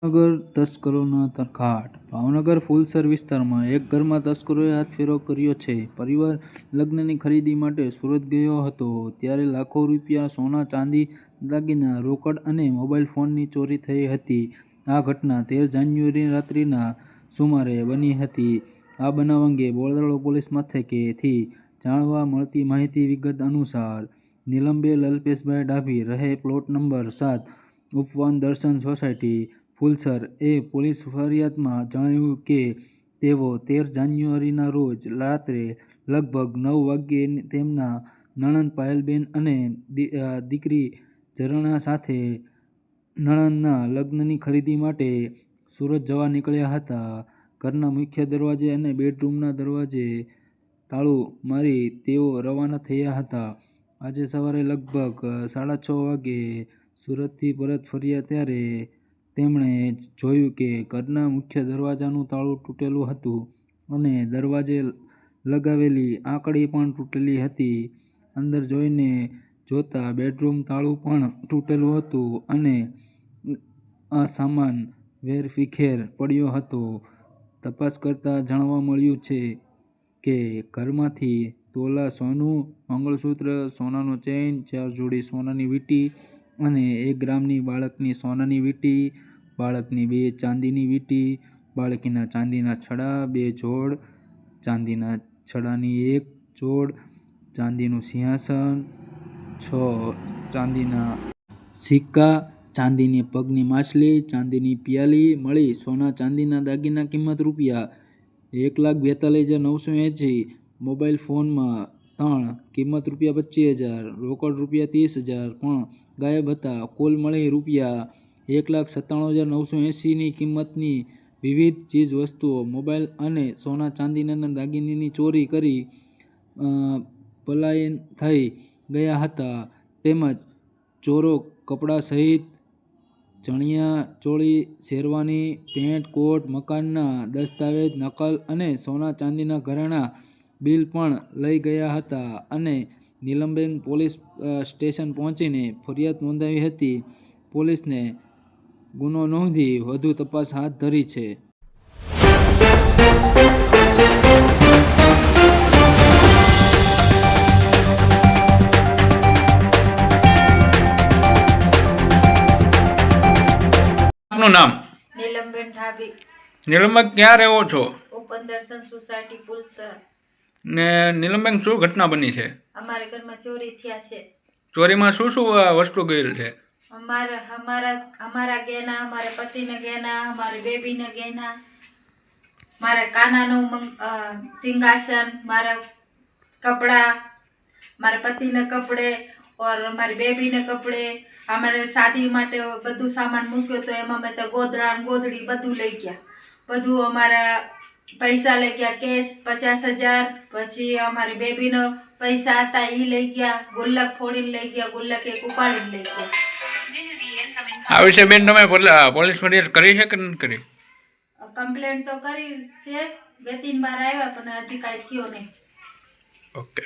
ભાવનગર તસ્કરોના તરખાટ. ભાવનગર ફુલસર વિસ્તારમાં એક ઘરમાં તસ્કરોએ હાથફેરો કર્યો છે. પરિવાર લગ્નની ખરીદી માટે સુરત ગયો હતો, ત્યારે લાખો રૂપિયા સોના, ચાંદી, દાગીના, રોકડ અને મોબાઈલ ફોનની ચોરી થઈ હતી. આ ઘટના 13 જાન્યુઆરી રાત્રિના સુમારે બની હતી. આ બનાવ અંગે બોરતળાવ પોલીસ મથકેથી જાણવા મળતી માહિતી વિગત અનુસાર, નીલમબેન અલ્પેશભાઈ ડાભી, રહે પ્લોટ નંબર 7, ઉપવન દર્શન સોસાયટી, ફુલસર એ પોલીસ ફરિયાદમાં જણાવ્યું કે તેઓ 13 જાન્યુઆરીના રોજ રાત્રે લગભગ 9 વાગ્યે તેમના નણંદ પાયલબેન અને દીકરી ઝરણા સાથે નણંદના લગ્નની ખરીદી માટે સુરત જવા નીકળ્યા હતા. ઘરના મુખ્ય દરવાજે અને બેડરૂમના દરવાજે તાળું મારી તેઓ રવાના થયા હતા. આજે સવારે લગભગ 6:30 વાગ્યે સુરતથી પરત ફર્યા ત્યારે તેમણે જોયું કે ઘરના મુખ્ય દરવાજાનું તાળું તૂટેલું હતું અને દરવાજે લગાવેલી આંકડી પણ તૂટેલી હતી. અંદર જઈને જોતા બેડરૂમ તાળું પણ તૂટેલું હતું અને આ સામાન વેરવિખેર પડ્યો હતો. તપાસ કરતાં જાણવા મળ્યું છે કે ઘરમાંથી તોલા સોનું, મંગળસૂત્ર, સોનાનો ચેઇન, 4 જોડી સોનાની વીંટી અને 1 ગ્રામની બાળકની સોનાની વીંટી, બાળકની 2 ચાંદીની વીંટી, બાળકીના ચાંદીના છડા 2 જોડ, ચાંદીના છડાની 1 જોડ, ચાંદીનું સિંહાસન, 6 ચાંદીના સિક્કા, ચાંદીની પગની માછલી, ચાંદીની પિયાલી મળી સોના ચાંદીના દાગીના કિંમત રૂપિયા 1,42,980, મોબાઈલ ફોનમાં 3 કિંમત રૂપિયા 25,000, રોકડ રૂપિયા 30,000 પણ ગાયબ હતા. કુલ મળી રૂપિયા 1,97,980ની કિંમતની વિવિધ ચીજ વસ્તુઓ, મોબાઈલ અને સોના ચાંદીના દાગીનાની ચોરી કરી પલાયન થઈ ગયા હતા. તેમજ ચોરો કપડાં સહિત ચણિયા ચોળી, શેરવાની, પેન્ટ કોટ, મકાનના દસ્તાવેજ, નકલ અને સોના ચાંદીના ઘરેણાં બિલ પણ લઈ ગયા હતા અને નીલમબેન પોલીસ સ્ટેશન પહોંચીને ફરિયાદ નોંધાવી હતી. પોલીસને ગુનો નોંધી વધુ તપાસ હાથ ધરી છે. આપનું નામ? નીલમબેન ડાભી. નીલમબેન ક્યાં રહો છો? ઓપન દર્શન સોસાયટી ફુલસર. ને નીલમબેન શું ઘટના બની છે? અમારા ઘરમાં ચોરી થયા છે. ચોરીમાં શું શું વસ્તુ ગયેલ છે? અમારા ગહેના, અમારા પતિના ગહેના, અમારી બેબીના ગહેના, મારા કાનાનું સિંહાસન, મારા કપડાં, મારા પતિના કપડે और મારી બેબીના કપડે, અમારે શાદી માટે બધું સામાન મૂક્યો તો એમાં મેં તો ગોદડા ગોદડી બધું લઈ ગયા. બધું અમારા પૈસા લઈ ગયા, કેશ 50,000, પછી અમારી બેબીનો પૈસા હતા એ લઈ ગયા, ગુલ્લક ફોડીને લઈ ગયા, ગુલ્લક એક ઉપાડીને લઈ ગયા. આ વિશે બેન તમે પોલીસ ફરિયાદ કરી છે કે નથી કરી? કમ્પ્લેન તો કરી છે, 2-3 વાર આવ્યા પણ હજી કાંઈ થયો નહીં. ઓકે.